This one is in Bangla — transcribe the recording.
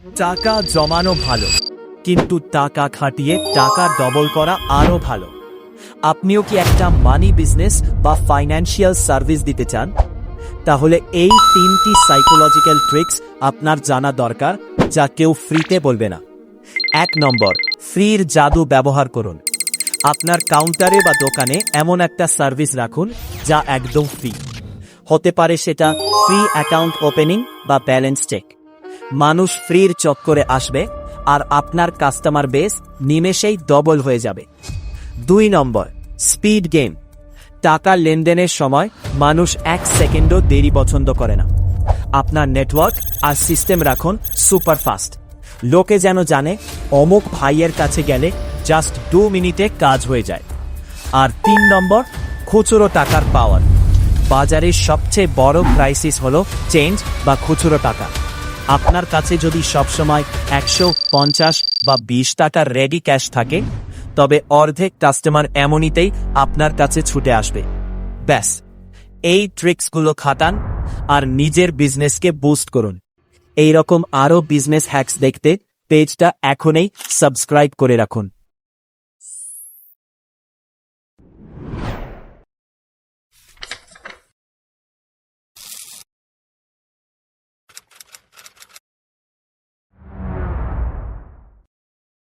টাকা জমানো ভালো, কিন্তু টাকা খাটিয়ে টাকা ডবল করা আরও ভালো। আপনিও কি একটা মানি বিজনেস বা ফাইন্যান্সিয়াল সার্ভিস দিতে চান? তাহলে এই 3টি সাইকোলজিক্যাল ট্রিক্স আপনার জানা দরকার, যা কেউ ফ্রিতে বলবে না। 1 নম্বর, ফ্রির জাদু ব্যবহার করুন। আপনার কাউন্টারে বা দোকানে এমন একটা সার্ভিস রাখুন যা একদম ফ্রি। হতে পারে সেটা ফ্রি অ্যাকাউন্ট ওপেনিং বা ব্যালেন্স চেক। মানুষ ফ্রির চক্করে আসবে আর আপনার কাস্টমার বেস নিমেষেই ডবল হয়ে যাবে। 2 নম্বর, স্পিড গেম। টাকা লেনদেনের সময় মানুষ 1 সেকেন্ডও দেরি পছন্দ করে না। আপনার নেটওয়ার্ক আর সিস্টেম রাখুন সুপার ফাস্ট। লোকে যেন জানে অমুক ভাইয়ের কাছে গেলে জাস্ট 2 মিনিটে কাজ হয়ে যায়। আর 3 নম্বর, খুচরো টাকার পাওয়ার। বাজারের সবচেয়ে বড় ক্রাইসিস হলো চেঞ্জ বা খুচরো টাকা। আপনার কাছে যদি সবসময় 150 বা 20 টাকার রেডি ক্যাশ থাকে, তবে অর্ধেক কাস্টমার এমনিতেই আপনার কাছে ছুটে আসবে। ব্যাস, এই ট্রিক্সগুলো খাটান আর নিজের বিজনেসকে বুস্ট করুন। এই রকম আরও বিজনেস হ্যাকস দেখতে পেজটা এখনই সাবস্ক্রাইব করে রাখুন।